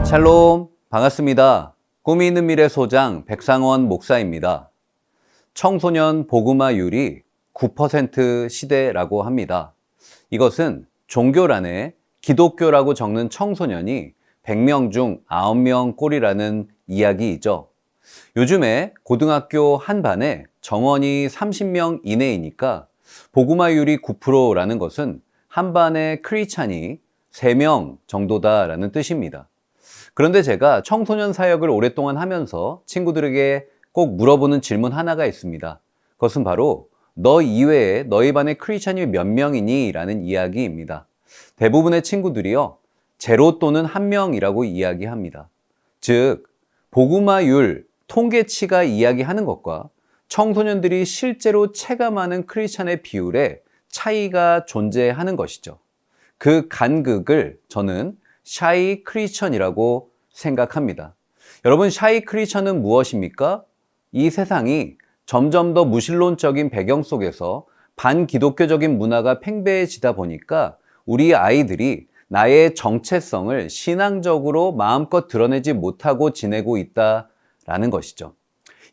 샬롬, 반갑습니다. 꿈이 있는 미래 소장 백상원 목사입니다. 청소년 복음화율이 9% 시대라고 합니다. 이것은 종교란에 기독교라고 적는 청소년이 100명 중 9명 꼴이라는 이야기이죠. 요즘에 고등학교 한 반에 정원이 30명 이내이니까 복음화율이 9%라는 것은 한 반에 크리스찬이 3명 정도다라는 뜻입니다. 그런데 제가 청소년 사역을 오랫동안 하면서 친구들에게 꼭 물어보는 질문 하나가 있습니다. 그것은 바로 너 이외에 너희 반에 크리스찬이 몇 명이니? 라는 이야기입니다. 대부분의 친구들이요, 제로 또는 1명이라고 이야기합니다. 즉, 복음화율, 통계치가 이야기하는 것과 청소년들이 실제로 체감하는 크리스찬의 비율에 차이가 존재하는 것이죠. 그 간극을 저는 샤이 크리스천이라고 생각합니다. 여러분, 샤이 크리스천은 무엇입니까? 이 세상이 점점 더 무신론적인 배경 속에서 반기독교적인 문화가 팽배해지다 보니까 우리 아이들이 나의 정체성을 신앙적으로 마음껏 드러내지 못하고 지내고 있다라는 것이죠.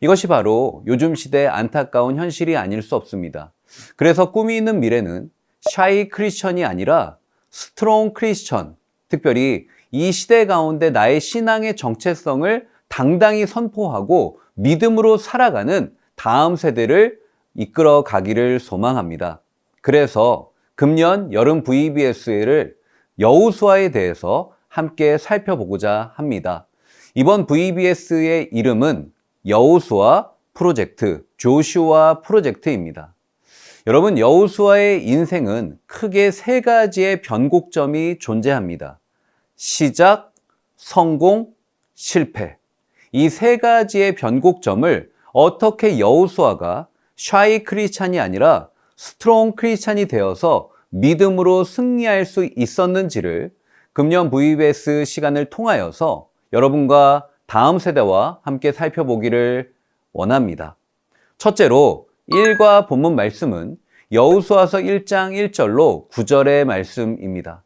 이것이 바로 요즘 시대의 안타까운 현실이 아닐 수 없습니다. 그래서 꿈이 있는 미래는 샤이 크리스천이 아니라 스트롱 크리스천, 특별히 이 시대 가운데 나의 신앙의 정체성을 당당히 선포하고 믿음으로 살아가는 다음 세대를 이끌어 가기를 소망합니다. 그래서 금년 여름 VBS를 여호수아에 대해서 함께 살펴보고자 합니다. 이번 VBS의 이름은 여호수아 프로젝트, 조슈아 프로젝트입니다. 여러분, 여호수아의 인생은 크게 3가지의 변곡점이 존재합니다. 시작, 성공, 실패. 이 3가지의 변곡점을 어떻게 여호수아가 샤이 크리스찬이 아니라 스트롱 크리스찬이 되어서 믿음으로 승리할 수 있었는지를 금년 VBS 시간을 통하여서 여러분과 다음 세대와 함께 살펴보기를 원합니다. 첫째로 1과 본문 말씀은 여호수아서 1장 1절로 9절의 말씀입니다.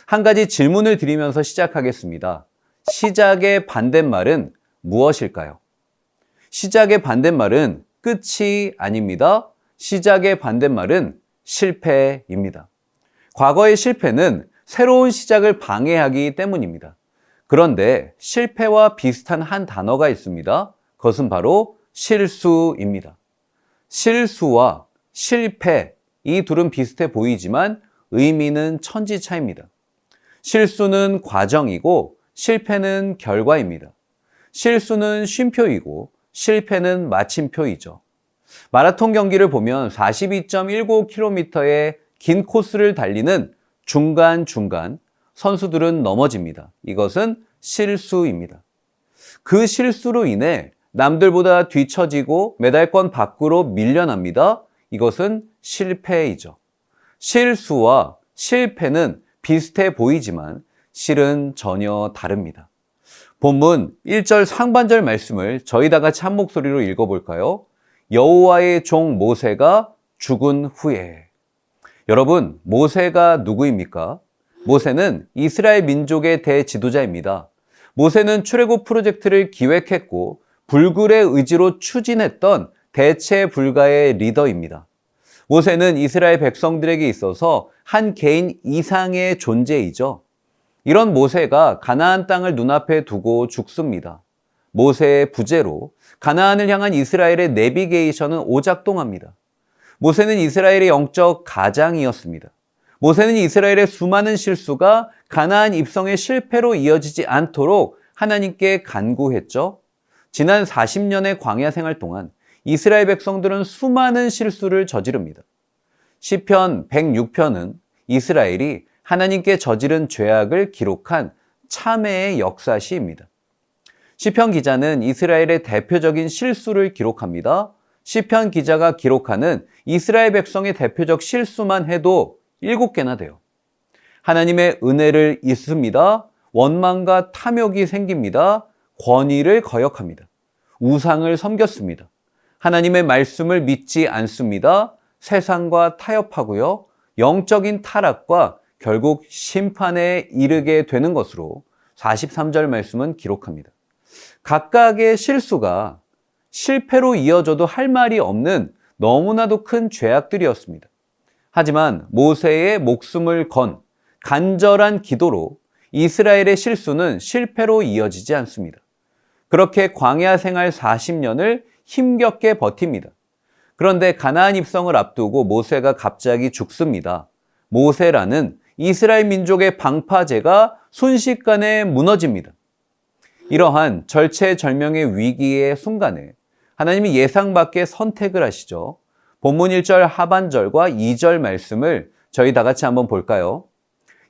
한 가지 질문을 드리면서 시작하겠습니다. 시작의 반대말은 무엇일까요? 시작의 반대말은 끝이 아닙니다. 시작의 반대말은 실패입니다. 과거의 실패는 새로운 시작을 방해하기 때문입니다. 그런데 실패와 비슷한 한 단어가 있습니다. 그것은 바로 실수입니다. 실수와 실패, 이 둘은 비슷해 보이지만 의미는 천지 차이입니다. 실수는 과정이고 실패는 결과입니다. 실수는 쉼표이고 실패는 마침표이죠. 마라톤 경기를 보면 42.19km의 긴 코스를 달리는 중간중간 선수들은 넘어집니다. 이것은 실수입니다. 그 실수로 인해 남들보다 뒤처지고 메달권 밖으로 밀려납니다. 이것은 실패이죠. 실수와 실패는 비슷해 보이지만 실은 전혀 다릅니다. 본문 1절 상반절 말씀을 저희 다 같이 한 목소리로 읽어볼까요? 여호와의 종 모세가 죽은 후에. 여러분, 모세가 누구입니까? 모세는 이스라엘 민족의 대지도자입니다. 모세는 출애굽 프로젝트를 기획했고 불굴의 의지로 추진했던 대체 불가의 리더입니다. 모세는 이스라엘 백성들에게 있어서 한 개인 이상의 존재이죠. 이런 모세가 가나안 땅을 눈앞에 두고 죽습니다. 모세의 부재로 가나안을 향한 이스라엘의 내비게이션은 오작동합니다. 모세는 이스라엘의 영적 가장이었습니다. 모세는 이스라엘의 수많은 실수가 가나안 입성의 실패로 이어지지 않도록 하나님께 간구했죠. 지난 40년의 광야 생활 동안 이스라엘 백성들은 수많은 실수를 저지릅니다. 시편 106편은 이스라엘이 하나님께 저지른 죄악을 기록한 참회의 역사시입니다. 시편 기자는 이스라엘의 대표적인 실수를 기록합니다. 시편 기자가 기록하는 이스라엘 백성의 대표적 실수만 해도 7개나 돼요. 하나님의 은혜를 잊습니다. 원망과 탐욕이 생깁니다. 권위를 거역합니다. 우상을 섬겼습니다. 하나님의 말씀을 믿지 않습니다. 세상과 타협하고요. 영적인 타락과 결국 심판에 이르게 되는 것으로 43절 말씀은 기록합니다. 각각의 실수가 실패로 이어져도 할 말이 없는 너무나도 큰 죄악들이었습니다. 하지만 모세의 목숨을 건 간절한 기도로 이스라엘의 실수는 실패로 이어지지 않습니다. 그렇게 광야 생활 40년을 힘겹게 버팁니다. 그런데 가나안 입성을 앞두고 모세가 갑자기 죽습니다. 모세라는 이스라엘 민족의 방파제가 순식간에 무너집니다. 이러한 절체절명의 위기의 순간에 하나님이 예상 밖의 선택을 하시죠. 본문 1절 하반절과 2절 말씀을 저희 다 같이 한번 볼까요?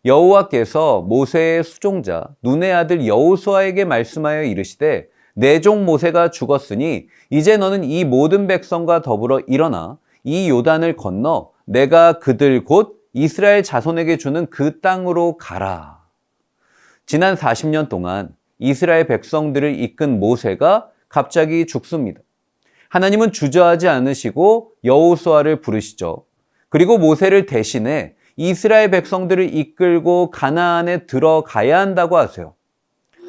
여호와께서 모세의 수종자 눈의 아들 여호수아에게 말씀하여 이르시되 내 종 모세가 죽었으니 이제 너는 이 모든 백성과 더불어 일어나 이 요단을 건너 내가 그들 곧 이스라엘 자손에게 주는 그 땅으로 가라. 지난 40년 동안 이스라엘 백성들을 이끈 모세가 갑자기 죽습니다. 하나님은 주저하지 않으시고 여호수아를 부르시죠. 그리고 모세를 대신해 이스라엘 백성들을 이끌고 가나안에 들어가야 한다고 하세요.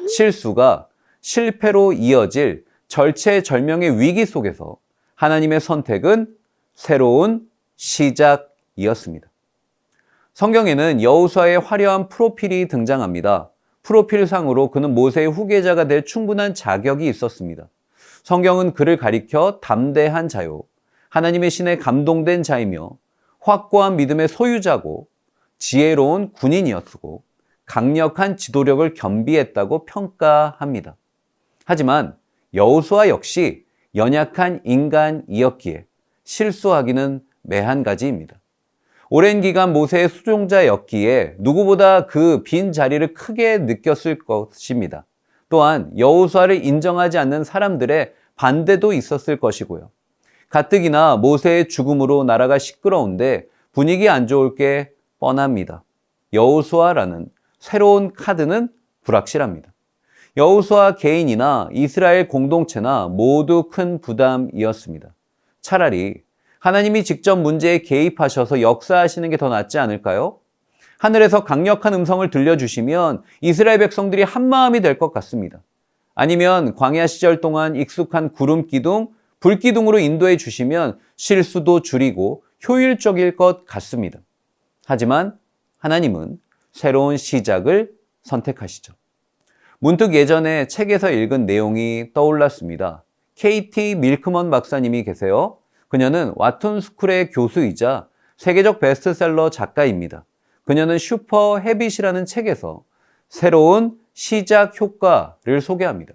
실수가 실패로 이어질 절체절명의 위기 속에서 하나님의 선택은 새로운 시작이었습니다. 성경에는 여호수아의 화려한 프로필이 등장합니다. 프로필상으로 그는 모세의 후계자가 될 충분한 자격이 있었습니다. 성경은 그를 가리켜 담대한 자요, 하나님의 신에 감동된 자이며 확고한 믿음의 소유자고 지혜로운 군인이었고 강력한 지도력을 겸비했다고 평가합니다. 하지만 여호수아 역시 연약한 인간이었기에 실수하기는 매한가지입니다. 오랜 기간 모세의 수종자였기에 누구보다 그 빈 자리를 크게 느꼈을 것입니다. 또한 여호수아를 인정하지 않는 사람들의 반대도 있었을 것이고요. 가뜩이나 모세의 죽음으로 나라가 시끄러운데 분위기 안 좋을 게 뻔합니다. 여호수아라는 새로운 카드는 불확실합니다. 여호수아 개인이나 이스라엘 공동체나 모두 큰 부담이었습니다. 차라리 하나님이 직접 문제에 개입하셔서 역사하시는 게 더 낫지 않을까요? 하늘에서 강력한 음성을 들려주시면 이스라엘 백성들이 한마음이 될 것 같습니다. 아니면 광야 시절 동안 익숙한 구름 기둥, 불 기둥으로 인도해 주시면 실수도 줄이고 효율적일 것 같습니다. 하지만 하나님은 새로운 시작을 선택하시죠. 문득 예전에 책에서 읽은 내용이 떠올랐습니다. KT 밀크먼 박사님이 계세요. 그녀는 와톤 스쿨의 교수이자 세계적 베스트셀러 작가입니다. 그녀는 슈퍼 헤빗이라는 책에서 새로운 시작 효과를 소개합니다.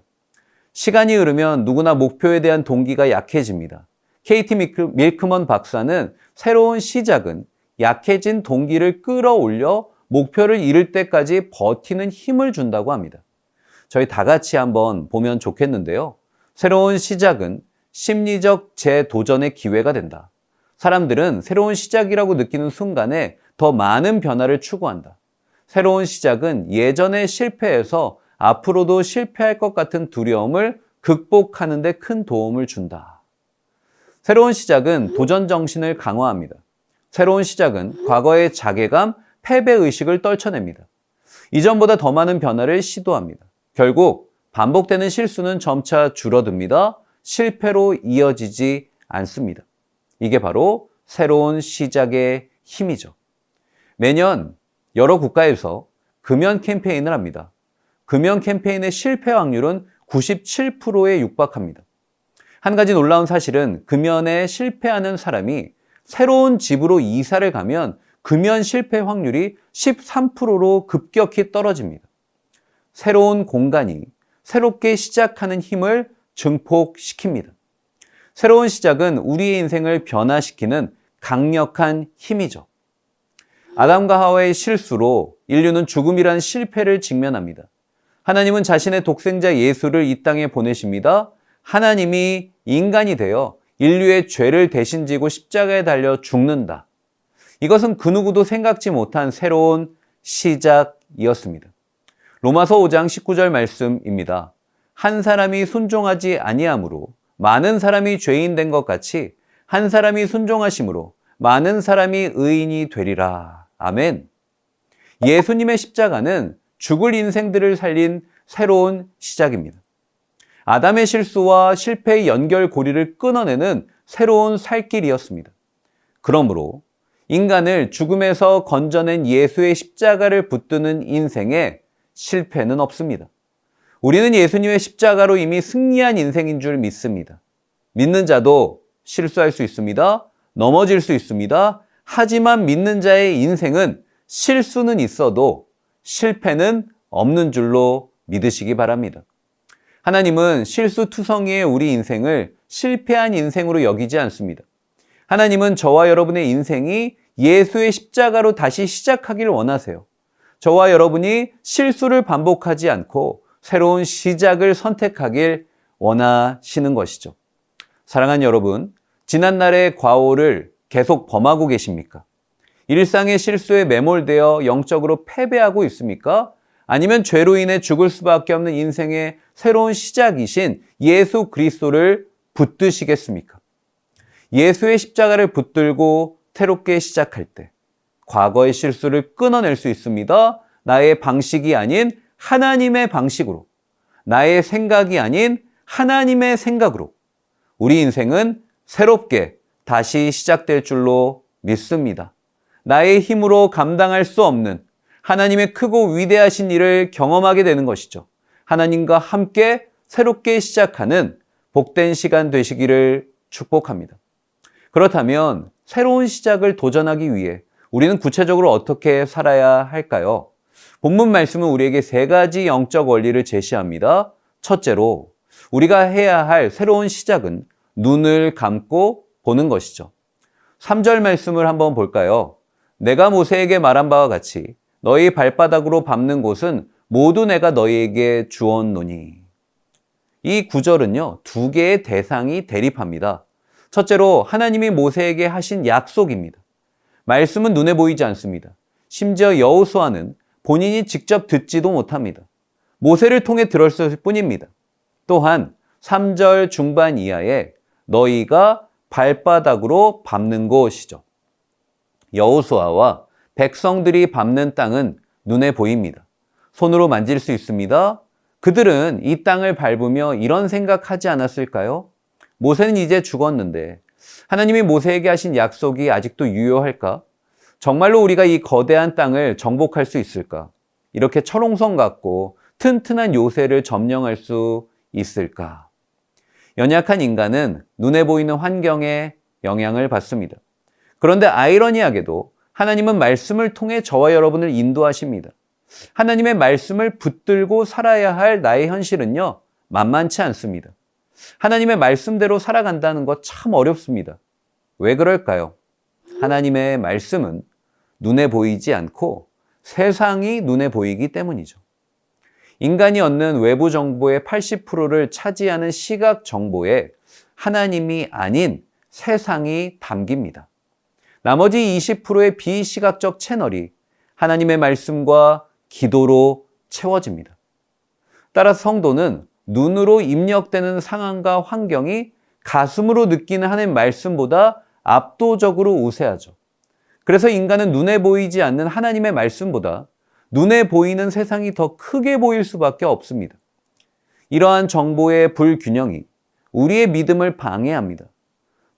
시간이 흐르면 누구나 목표에 대한 동기가 약해집니다. KT 밀크먼 박사는 새로운 시작은 약해진 동기를 끌어올려 목표를 이룰 때까지 버티는 힘을 준다고 합니다. 저희 다 같이 한번 보면 좋겠는데요. 새로운 시작은 심리적 재도전의 기회가 된다. 사람들은 새로운 시작이라고 느끼는 순간에 더 많은 변화를 추구한다. 새로운 시작은 예전의 실패에서 앞으로도 실패할 것 같은 두려움을 극복하는 데 큰 도움을 준다. 새로운 시작은 도전 정신을 강화합니다. 새로운 시작은 과거의 자괴감, 패배의식을 떨쳐냅니다. 이전보다 더 많은 변화를 시도합니다. 결국 반복되는 실수는 점차 줄어듭니다. 실패로 이어지지 않습니다. 이게 바로 새로운 시작의 힘이죠. 매년 여러 국가에서 금연 캠페인을 합니다. 금연 캠페인의 실패 확률은 97%에 육박합니다. 한 가지 놀라운 사실은 금연에 실패하는 사람이 새로운 집으로 이사를 가면 금연 실패 확률이 13%로 급격히 떨어집니다. 새로운 공간이 새롭게 시작하는 힘을 증폭시킵니다. 새로운 시작은 우리의 인생을 변화시키는 강력한 힘이죠. 아담과 하와의 실수로 인류는 죽음이란 실패를 직면합니다. 하나님은 자신의 독생자 예수를 이 땅에 보내십니다. 하나님이 인간이 되어 인류의 죄를 대신 지고 십자가에 달려 죽는다. 이것은 그 누구도 생각지 못한 새로운 시작이었습니다. 로마서 5장 19절 말씀입니다. 한 사람이 순종하지 아니함으로 많은 사람이 죄인 된 것 같이 한 사람이 순종하심으로 많은 사람이 의인이 되리라. 아멘. 예수님의 십자가는 죽을 인생들을 살린 새로운 시작입니다. 아담의 실수와 실패의 연결고리를 끊어내는 새로운 살 길이었습니다. 그러므로 인간을 죽음에서 건져낸 예수의 십자가를 붙드는 인생에 실패는 없습니다. 우리는 예수님의 십자가로 이미 승리한 인생인 줄 믿습니다. 믿는 자도 실수할 수 있습니다. 넘어질 수 있습니다. 하지만 믿는 자의 인생은 실수는 있어도 실패는 없는 줄로 믿으시기 바랍니다. 하나님은 실수투성이의 우리 인생을 실패한 인생으로 여기지 않습니다. 하나님은 저와 여러분의 인생이 예수의 십자가로 다시 시작하길 원하세요. 저와 여러분이 실수를 반복하지 않고 새로운 시작을 선택하길 원하시는 것이죠. 사랑하는 여러분, 지난날의 과오를 계속 범하고 계십니까? 일상의 실수에 매몰되어 영적으로 패배하고 있습니까? 아니면 죄로 인해 죽을 수밖에 없는 인생의 새로운 시작이신 예수 그리스도를 붙드시겠습니까? 예수의 십자가를 붙들고 새롭게 시작할 때 과거의 실수를 끊어낼 수 있습니다. 나의 방식이 아닌 하나님의 방식으로, 나의 생각이 아닌 하나님의 생각으로 우리 인생은 새롭게 다시 시작될 줄로 믿습니다. 나의 힘으로 감당할 수 없는 하나님의 크고 위대하신 일을 경험하게 되는 것이죠. 하나님과 함께 새롭게 시작하는 복된 시간 되시기를 축복합니다. 그렇다면 새로운 시작을 도전하기 위해 우리는 구체적으로 어떻게 살아야 할까요? 본문 말씀은 우리에게 세 가지 영적 원리를 제시합니다. 첫째로 우리가 해야 할 새로운 시작은 눈을 감고 보는 것이죠. 3절 말씀을 한번 볼까요? 내가 모세에게 말한 바와 같이 너희 발바닥으로 밟는 곳은 모두 내가 너희에게 주었노니. 이 구절은요, 두 개의 대상이 대립합니다. 첫째로 하나님이 모세에게 하신 약속입니다. 말씀은 눈에 보이지 않습니다. 심지어 여호수아는 본인이 직접 듣지도 못합니다. 모세를 통해 들었을 뿐입니다. 또한 3절 중반 이하에 너희가 발바닥으로 밟는 곳이죠. 여호수아와 백성들이 밟는 땅은 눈에 보입니다. 손으로 만질 수 있습니다. 그들은 이 땅을 밟으며 이런 생각하지 않았을까요? 모세는 이제 죽었는데 하나님이 모세에게 하신 약속이 아직도 유효할까? 정말로 우리가 이 거대한 땅을 정복할 수 있을까? 이렇게 철옹성 같고 튼튼한 요새를 점령할 수 있을까? 연약한 인간은 눈에 보이는 환경에 영향을 받습니다. 그런데 아이러니하게도 하나님은 말씀을 통해 저와 여러분을 인도하십니다. 하나님의 말씀을 붙들고 살아야 할 나의 현실은요, 만만치 않습니다. 하나님의 말씀대로 살아간다는 것 참 어렵습니다. 왜 그럴까요? 하나님의 말씀은 눈에 보이지 않고 세상이 눈에 보이기 때문이죠. 인간이 얻는 외부 정보의 80%를 차지하는 시각 정보에 하나님이 아닌 세상이 담깁니다. 나머지 20%의 비시각적 채널이 하나님의 말씀과 기도로 채워집니다. 따라서 성도는 눈으로 입력되는 상황과 환경이 가슴으로 느끼는 하나님의 말씀보다 압도적으로 우세하죠. 그래서 인간은 눈에 보이지 않는 하나님의 말씀보다 눈에 보이는 세상이 더 크게 보일 수밖에 없습니다. 이러한 정보의 불균형이 우리의 믿음을 방해합니다.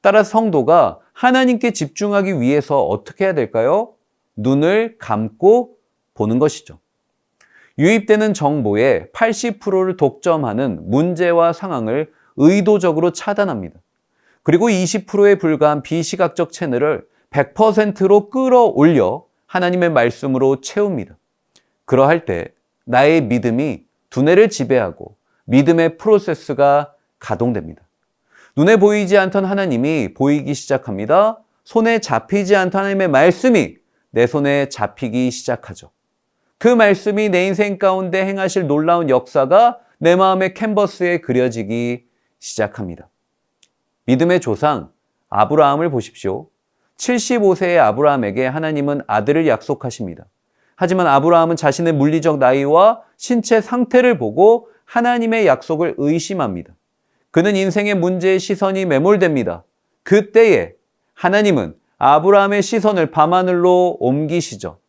따라 성도가 하나님께 집중하기 위해서 어떻게 해야 될까요? 눈을 감고 보는 것이죠. 유입되는 정보의 80%를 독점하는 문제와 상황을 의도적으로 차단합니다. 그리고 20%에 불과한 비시각적 채널을 100%로 끌어올려 하나님의 말씀으로 채웁니다. 그러할 때 나의 믿음이 두뇌를 지배하고 믿음의 프로세스가 가동됩니다. 눈에 보이지 않던 하나님이 보이기 시작합니다. 손에 잡히지 않던 하나님의 말씀이 내 손에 잡히기 시작하죠. 그 말씀이 내 인생 가운데 행하실 놀라운 역사가 내 마음의 캔버스에 그려지기 시작합니다. 믿음의 조상 아브라함을 보십시오. 75세의 아브라함에게 하나님은 아들을 약속하십니다. 하지만 아브라함은 자신의 물리적 나이와 신체 상태를 보고 하나님의 약속을 의심합니다. 그는 인생의 문제의 시선이 매몰됩니다. 그때에 하나님은 아브라함의 시선을 밤하늘로 옮기시죠.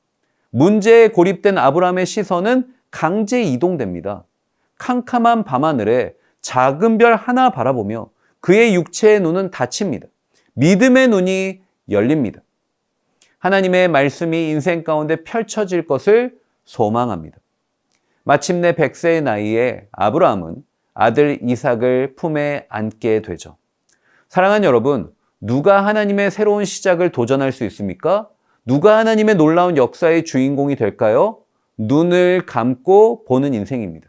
문제에 고립된 아브라함의 시선은 강제 이동됩니다. 캄캄한 밤하늘에 작은 별 하나 바라보며 그의 육체의 눈은 닫힙니다. 믿음의 눈이 열립니다. 하나님의 말씀이 인생 가운데 펼쳐질 것을 소망합니다. 마침내 100세의 나이에 아브라함은 아들 이삭을 품에 안게 되죠. 사랑하는 여러분, 누가 하나님의 새로운 시작을 도전할 수 있습니까? 누가 하나님의 놀라운 역사의 주인공이 될까요? 눈을 감고 보는 인생입니다.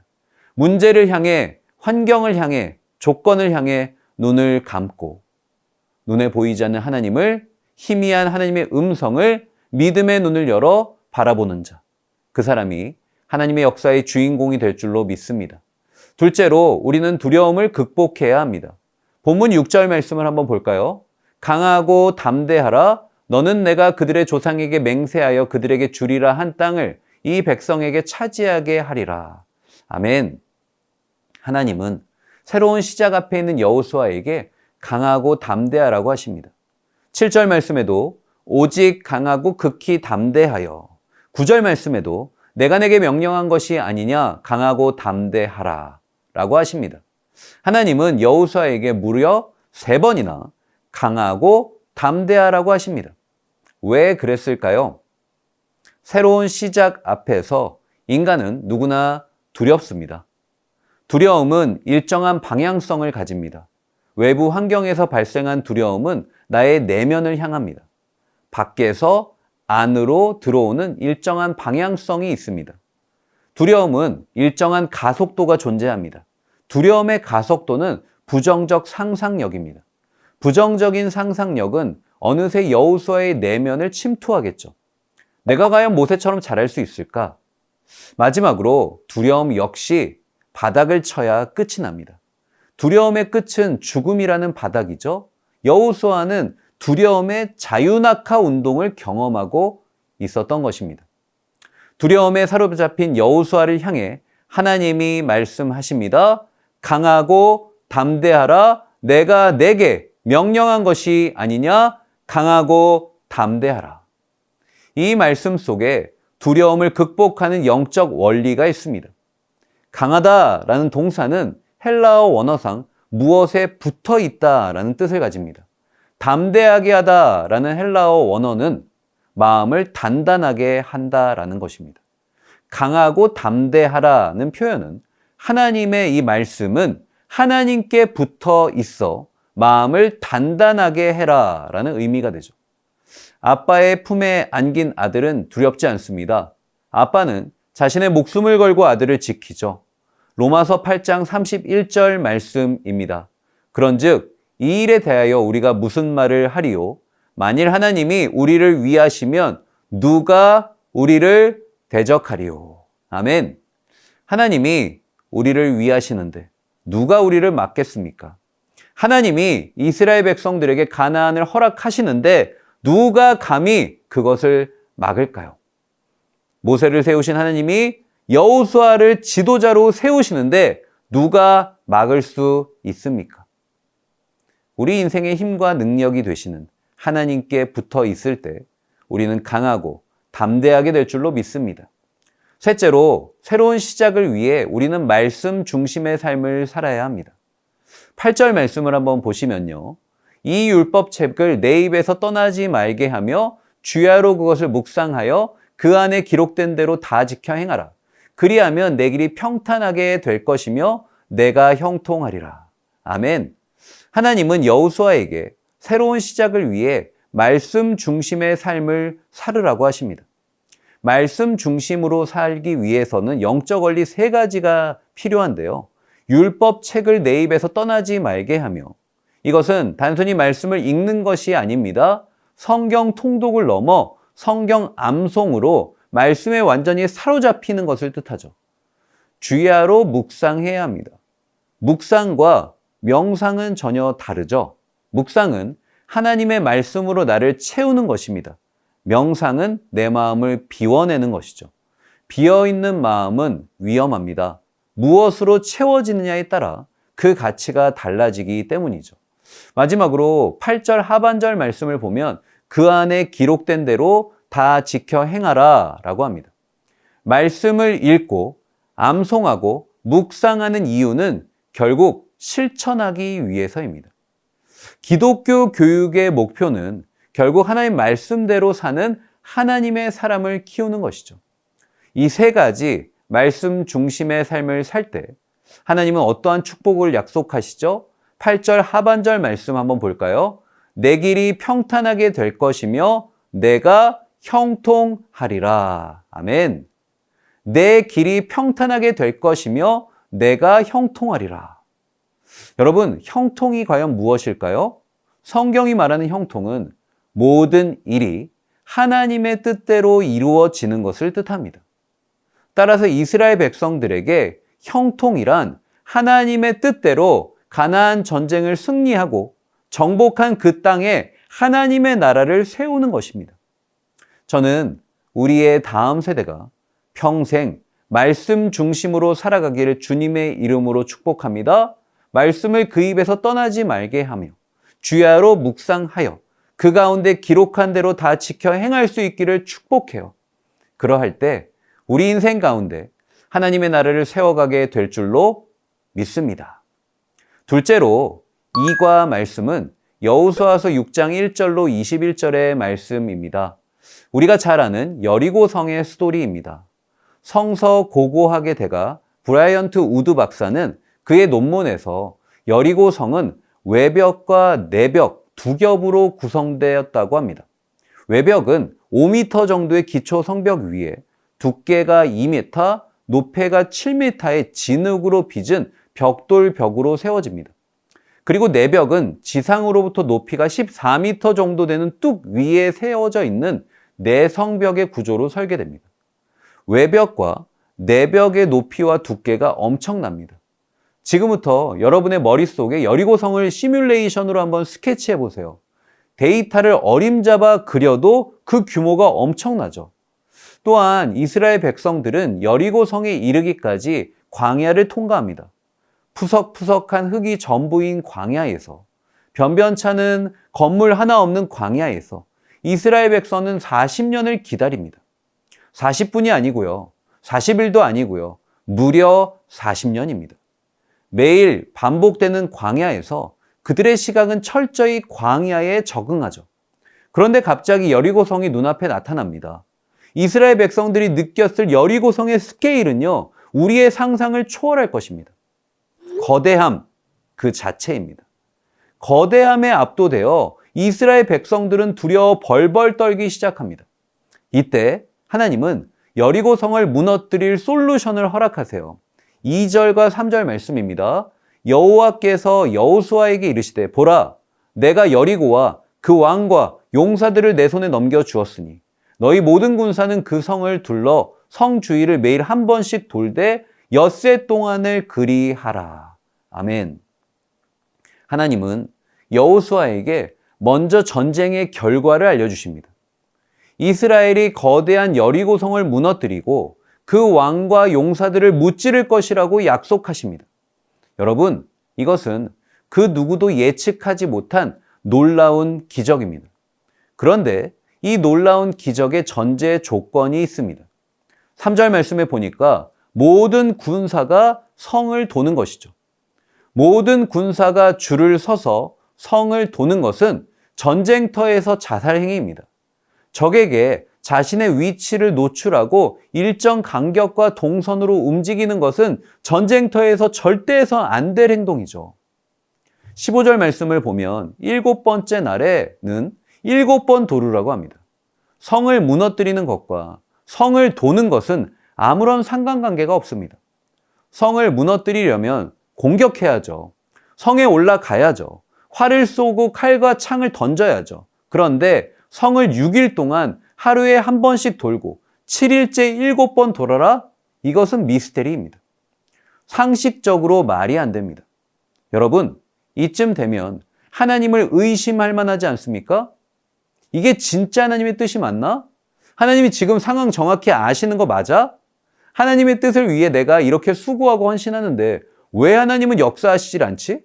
문제를 향해, 환경을 향해, 조건을 향해 눈을 감고 눈에 보이지 않는 하나님을, 희미한 하나님의 음성을 믿음의 눈을 열어 바라보는 자. 그 사람이 하나님의 역사의 주인공이 될 줄로 믿습니다. 둘째로 우리는 두려움을 극복해야 합니다. 본문 6절 말씀을 한번 볼까요? 강하고 담대하라. 너는 내가 그들의 조상에게 맹세하여 그들에게 주리라 한 땅을 이 백성에게 차지하게 하리라. 아멘. 하나님은 새로운 시작 앞에 있는 여호수아에게 강하고 담대하라고 하십니다. 7절 말씀에도 오직 강하고 극히 담대하여, 9절 말씀에도 내가 내게 명령한 것이 아니냐 강하고 담대하라 라고 하십니다. 하나님은 여호수아에게 무려 3번이나 강하고 담대하라고 하십니다. 왜 그랬을까요? 새로운 시작 앞에서 인간은 누구나 두렵습니다. 두려움은 일정한 방향성을 가집니다. 외부 환경에서 발생한 두려움은 나의 내면을 향합니다. 밖에서 안으로 들어오는 일정한 방향성이 있습니다. 두려움은 일정한 가속도가 존재합니다. 두려움의 가속도는 부정적 상상력입니다. 부정적인 상상력은 어느새 여호수아의 내면을 침투하겠죠. 내가 과연 모세처럼 잘할 수 있을까? 마지막으로 두려움 역시 바닥을 쳐야 끝이 납니다. 두려움의 끝은 죽음이라는 바닥이죠. 여호수아는 두려움의 자유낙하 운동을 경험하고 있었던 것입니다. 두려움에 사로잡힌 여호수아를 향해 하나님이 말씀하십니다. 강하고 담대하라. 내가 내게 명령한 것이 아니냐? 강하고 담대하라. 이 말씀 속에 두려움을 극복하는 영적 원리가 있습니다. 강하다라는 동사는 헬라어 원어상 무엇에 붙어 있다라는 뜻을 가집니다. 담대하게 하다라는 헬라어 원어는 마음을 단단하게 한다라는 것입니다. 강하고 담대하라는 표현은 하나님의 이 말씀은 하나님께 붙어 있어 마음을 단단하게 해라라는 의미가 되죠. 아빠의 품에 안긴 아들은 두렵지 않습니다. 아빠는 자신의 목숨을 걸고 아들을 지키죠. 로마서 8장 31절 말씀입니다. 그런즉 이 일에 대하여 우리가 무슨 말을 하리요? 만일 하나님이 우리를 위하시면 누가 우리를 대적하리요? 아멘. 하나님이 우리를 위하시는데 누가 우리를 막겠습니까? 하나님이 이스라엘 백성들에게 가나안을 허락하시는데 누가 감히 그것을 막을까요? 모세를 세우신 하나님이 여호수아를 지도자로 세우시는데 누가 막을 수 있습니까? 우리 인생의 힘과 능력이 되시는 하나님께 붙어 있을 때 우리는 강하고 담대하게 될 줄로 믿습니다. 셋째로 새로운 시작을 위해 우리는 말씀 중심의 삶을 살아야 합니다. 8절 말씀을 한번 보시면요. 이 율법책을 내 입에서 떠나지 말게 하며 주야로 그것을 묵상하여 그 안에 기록된 대로 다 지켜 행하라. 그리하면 내 길이 평탄하게 될 것이며 내가 형통하리라. 아멘. 하나님은 여호수아에게 새로운 시작을 위해 말씀 중심의 삶을 살으라고 하십니다. 말씀 중심으로 살기 위해서는 영적 원리 3가지가 필요한데요. 율법 책을 내 입에서 떠나지 말게 하며, 이것은 단순히 말씀을 읽는 것이 아닙니다. 성경 통독을 넘어 성경 암송으로 말씀에 완전히 사로잡히는 것을 뜻하죠. 주야로 묵상해야 합니다. 묵상과 명상은 전혀 다르죠. 묵상은 하나님의 말씀으로 나를 채우는 것입니다. 명상은 내 마음을 비워내는 것이죠. 비어있는 마음은 위험합니다. 무엇으로 채워지느냐에 따라 그 가치가 달라지기 때문이죠. 마지막으로 8절 하반절 말씀을 보면 그 안에 기록된 대로 다 지켜 행하라 라고 합니다. 말씀을 읽고 암송하고 묵상하는 이유는 결국 실천하기 위해서입니다. 기독교 교육의 목표는 결국 하나님 말씀대로 사는 하나님의 사람을 키우는 것이죠. 이 세 가지 말씀 중심의 삶을 살 때 하나님은 어떠한 축복을 약속하시죠? 8절 하반절 말씀 한번 볼까요? 내 길이 평탄하게 될 것이며 내가 형통하리라. 아멘. 내 길이 평탄하게 될 것이며 내가 형통하리라. 여러분, 형통이 과연 무엇일까요? 성경이 말하는 형통은 모든 일이 하나님의 뜻대로 이루어지는 것을 뜻합니다. 따라서 이스라엘 백성들에게 형통이란 하나님의 뜻대로 가나안 전쟁을 승리하고 정복한 그 땅에 하나님의 나라를 세우는 것입니다. 저는 우리의 다음 세대가 평생 말씀 중심으로 살아가기를 주님의 이름으로 축복합니다. 말씀을 그 입에서 떠나지 말게 하며 주야로 묵상하여 그 가운데 기록한 대로 다 지켜 행할 수 있기를 축복해요. 그러할 때 우리 인생 가운데 하나님의 나라를 세워가게 될 줄로 믿습니다. 둘째로 이과 말씀은 여호수아서 6장 1절로 21절의 말씀입니다. 우리가 잘 아는 여리고성의 스토리입니다. 성서 고고학의 대가 브라이언트 우드 박사는 그의 논문에서 여리고성은 외벽과 내벽 두 겹으로 구성되었다고 합니다. 외벽은 5m 정도의 기초 성벽 위에 두께가 2m, 높이가 7m의 진흙으로 빚은 벽돌벽으로 세워집니다. 그리고 내벽은 지상으로부터 높이가 14m 정도 되는 뚝 위에 세워져 있는 내성벽의 구조로 설계됩니다. 외벽과 내벽의 높이와 두께가 엄청납니다. 지금부터 여러분의 머릿속에 여리고성을 시뮬레이션으로 한번 스케치해 보세요. 데이터를 어림잡아 그려도 그 규모가 엄청나죠. 또한 이스라엘 백성들은 여리고성에 이르기까지 광야를 통과합니다. 푸석푸석한 흙이 전부인 광야에서, 변변찮은 건물 하나 없는 광야에서 이스라엘 백성은 40년을 기다립니다. 40분이 아니고요. 40일도 아니고요. 무려 40년입니다. 매일 반복되는 광야에서 그들의 시각은 철저히 광야에 적응하죠. 그런데 갑자기 여리고성이 눈앞에 나타납니다. 이스라엘 백성들이 느꼈을 여리고성의 스케일은요, 우리의 상상을 초월할 것입니다. 거대함 그 자체입니다. 거대함에 압도되어 이스라엘 백성들은 두려워 벌벌 떨기 시작합니다. 이때 하나님은 여리고성을 무너뜨릴 솔루션을 허락하세요. 2절과 3절 말씀입니다. 여호와께서 여호수아에게 이르시되 보라 내가 여리고와 그 왕과 용사들을 내 손에 넘겨 주었으니 너희 모든 군사는 그 성을 둘러 성 주위를 매일 한 번씩 돌되 엿새 동안을 그리하라. 아멘. 하나님은 여호수아에게 먼저 전쟁의 결과를 알려주십니다. 이스라엘이 거대한 여리고성을 무너뜨리고 그 왕과 용사들을 무찌를 것이라고 약속하십니다. 여러분, 이것은 그 누구도 예측하지 못한 놀라운 기적입니다. 그런데 이 놀라운 기적의 전제 조건이 있습니다. 3절 말씀에 보니까 모든 군사가 성을 도는 것이죠. 모든 군사가 줄을 서서 성을 도는 것은 전쟁터에서 자살 행위입니다. 적에게 자신의 위치를 노출하고 일정 간격과 동선으로 움직이는 것은 전쟁터에서 절대 해서 안 될 행동이죠. 15절 말씀을 보면 7번째 날에는 7번 도르라고 합니다. 성을 무너뜨리는 것과 성을 도는 것은 아무런 상관관계가 없습니다. 성을 무너뜨리려면 공격해야죠. 성에 올라가야죠. 활을 쏘고 칼과 창을 던져야죠. 그런데 성을 6일 동안 하루에 한 번씩 돌고 7일째 7번 돌아라? 이것은 미스테리입니다. 상식적으로 말이 안 됩니다. 여러분, 이쯤 되면 하나님을 의심할 만하지 않습니까? 이게 진짜 하나님의 뜻이 맞나? 하나님이 지금 상황 정확히 아시는 거 맞아? 하나님의 뜻을 위해 내가 이렇게 수고하고 헌신하는데 왜 하나님은 역사하시질 않지?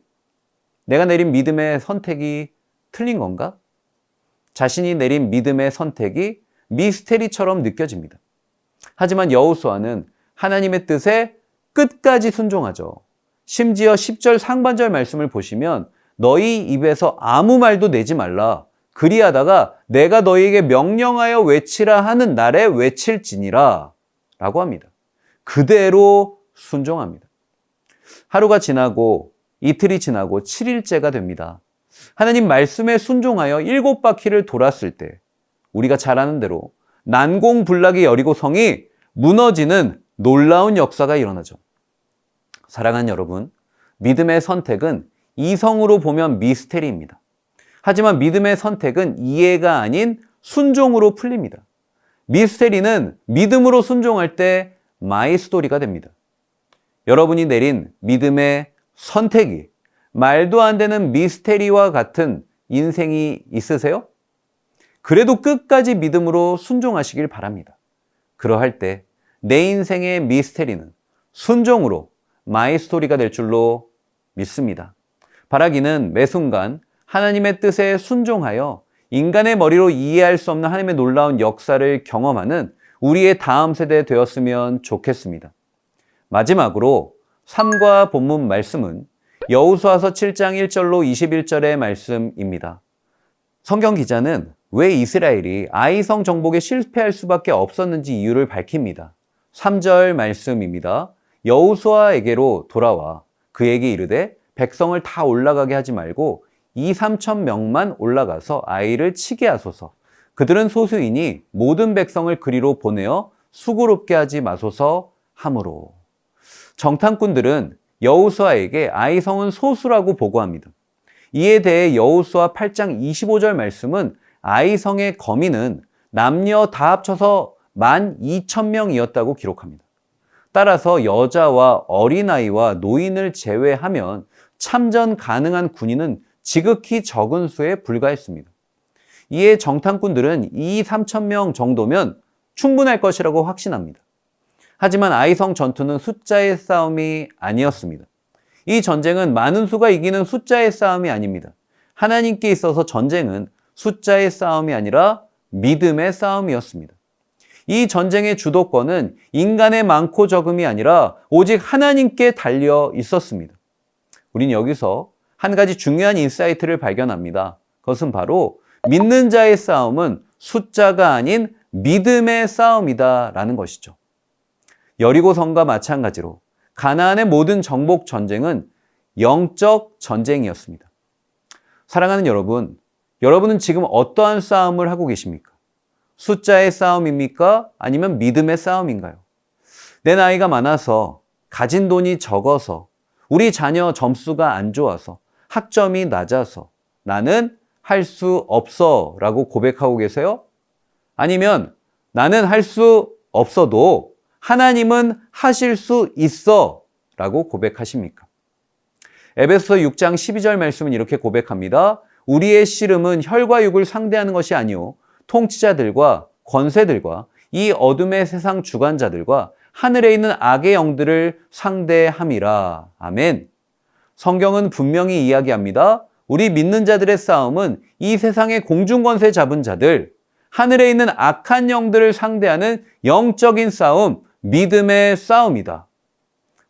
내가 내린 믿음의 선택이 틀린 건가? 자신이 내린 믿음의 선택이 미스테리처럼 느껴집니다. 하지만 여호수아는 하나님의 뜻에 끝까지 순종하죠. 심지어 10절 상반절 말씀을 보시면 너희 입에서 아무 말도 내지 말라. 그리하다가 내가 너희에게 명령하여 외치라 하는 날에 외칠지니라 라고 합니다. 그대로 순종합니다. 하루가 지나고 이틀이 지나고 7일째가 됩니다. 하나님 말씀에 순종하여 7바퀴를 돌았을 때 우리가 잘 아는 대로 난공불락의 여리고성이 무너지는 놀라운 역사가 일어나죠. 사랑하는 여러분, 믿음의 선택은 이성으로 보면 미스테리입니다. 하지만 믿음의 선택은 이해가 아닌 순종으로 풀립니다. 미스테리는 믿음으로 순종할 때 마이 스토리가 됩니다. 여러분이 내린 믿음의 선택이 말도 안 되는 미스테리와 같은 인생이 있으세요? 그래도 끝까지 믿음으로 순종하시길 바랍니다. 그러할 때 내 인생의 미스테리는 순종으로 마이 스토리가 될 줄로 믿습니다. 바라기는 매 순간 하나님의 뜻에 순종하여 인간의 머리로 이해할 수 없는 하나님의 놀라운 역사를 경험하는 우리의 다음 세대 되었으면 좋겠습니다. 마지막으로 3과 본문 말씀은 여호수아서 7장 1절로 21절의 말씀입니다. 성경 기자는 왜 이스라엘이 아이성 정복에 실패할 수밖에 없었는지 이유를 밝힙니다. 3절 말씀입니다. 여호수아에게로 돌아와 그에게 이르되 백성을 다 올라가게 하지 말고 2-3천 명만 올라가서 아이를 치게 하소서. 그들은 소수이니 모든 백성을 그리로 보내어 수고롭게 하지 마소서 하므로. 정탐꾼들은 여호수아에게 아이성은 소수라고 보고합니다. 이에 대해 여호수아 8장 25절 말씀은 아이성의 거민은 남녀 다 합쳐서 12,000명이었다고 기록합니다. 따라서 여자와 어린아이와 노인을 제외하면 참전 가능한 군인은 지극히 적은 수에 불과했습니다. 이에 정탐꾼들은 2-3천 정도면 충분할 것이라고 확신합니다. 하지만 아이성 전투는 숫자의 싸움이 아니었습니다. 이 전쟁은 많은 수가 이기는 숫자의 싸움이 아닙니다. 하나님께 있어서 전쟁은 숫자의 싸움이 아니라 믿음의 싸움이었습니다. 이 전쟁의 주도권은 인간의 많고 적음이 아니라 오직 하나님께 달려 있었습니다. 우린 여기서 한 가지 중요한 인사이트를 발견합니다. 그것은 바로 믿는 자의 싸움은 숫자가 아닌 믿음의 싸움이다라는 것이죠. 여리고성과 마찬가지로 가나안의 모든 정복 전쟁은 영적 전쟁이었습니다. 사랑하는 여러분, 여러분은 지금 어떠한 싸움을 하고 계십니까? 숫자의 싸움입니까? 아니면 믿음의 싸움인가요? 내 나이가 많아서, 가진 돈이 적어서, 우리 자녀 점수가 안 좋아서, 학점이 낮아서 나는 할 수 없어 라고 고백하고 계세요? 아니면 나는 할 수 없어도 하나님은 하실 수 있어 라고 고백하십니까? 에베소서 6장 12절 말씀은 이렇게 고백합니다. 우리의 씨름은 혈과 육을 상대하는 것이 아니요 통치자들과 권세들과 이 어둠의 세상 주관자들과 하늘에 있는 악의 영들을 상대함이라. 아멘. 성경은 분명히 이야기합니다. 우리 믿는 자들의 싸움은 이 세상의 공중권세 잡은 자들, 하늘에 있는 악한 영들을 상대하는 영적인 싸움, 믿음의 싸움이다.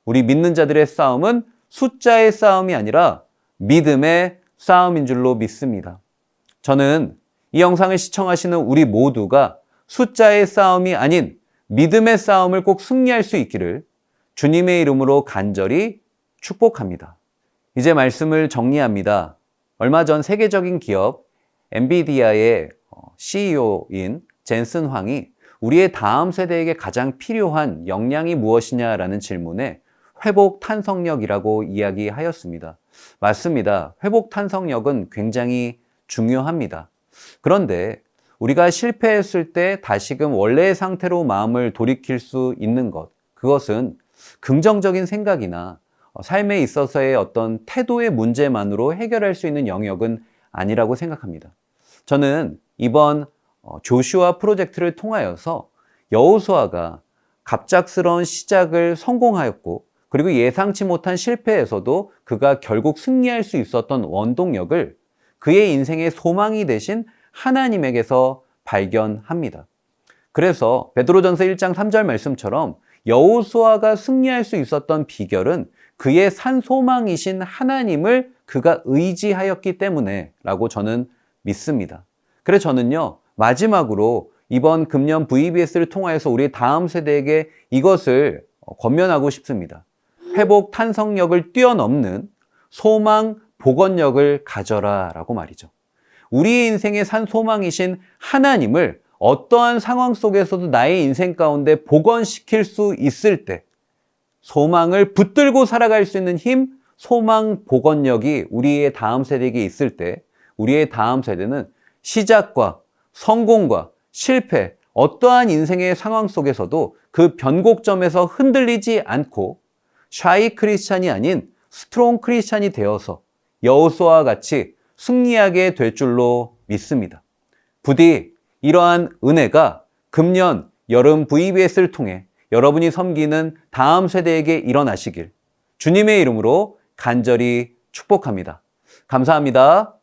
우리 믿는 자들의 싸움은 숫자의 싸움이 아니라 믿음의 싸움인 줄로 믿습니다. 저는 이 영상을 시청하시는 우리 모두가 숫자의 싸움이 아닌 믿음의 싸움을 꼭 승리할 수 있기를 주님의 이름으로 간절히 축복합니다. 이제 말씀을 정리합니다. 얼마 전 세계적인 기업 엔비디아의 CEO인 젠슨 황이 우리의 다음 세대에게 가장 필요한 역량이 무엇이냐라는 질문에 회복 탄성력이라고 이야기하였습니다. 맞습니다. 회복 탄성력은 굉장히 중요합니다. 그런데 우리가 실패했을 때 다시금 원래의 상태로 마음을 돌이킬 수 있는 것, 그것은 긍정적인 생각이나 삶에 있어서의 어떤 태도의 문제만으로 해결할 수 있는 영역은 아니라고 생각합니다. 저는 이번 조슈아 프로젝트를 통하여서 여호수아가 갑작스러운 시작을 성공하였고 그리고 예상치 못한 실패에서도 그가 결국 승리할 수 있었던 원동력을 그의 인생의 소망이 되신 하나님에게서 발견합니다. 그래서 베드로전서 1장 3절 말씀처럼 여호수아가 승리할 수 있었던 비결은 그의 산소망이신 하나님을 그가 의지하였기 때문에 라고 저는 믿습니다. 그래서 저는요, 마지막으로 이번 금년 VBS를 통하여서 우리 다음 세대에게 이것을 권면하고 싶습니다. 회복 탄성력을 뛰어넘는 소망 복원력을 가져라 라고 말이죠. 우리의 인생의 산 소망이신 하나님을 어떠한 상황 속에서도 나의 인생 가운데 복원시킬 수 있을 때 소망을 붙들고 살아갈 수 있는 힘, 소망 복원력이 우리의 다음 세대에게 있을 때 우리의 다음 세대는 시작과 성공과 실패, 어떠한 인생의 상황 속에서도 그 변곡점에서 흔들리지 않고 샤이 크리스찬이 아닌 스트롱 크리스찬이 되어서 여호수아와 같이 승리하게 될 줄로 믿습니다. 부디 이러한 은혜가 금년 여름 VBS를 통해 여러분이 섬기는 다음 세대에게 일어나시길 주님의 이름으로 간절히 축복합니다. 감사합니다.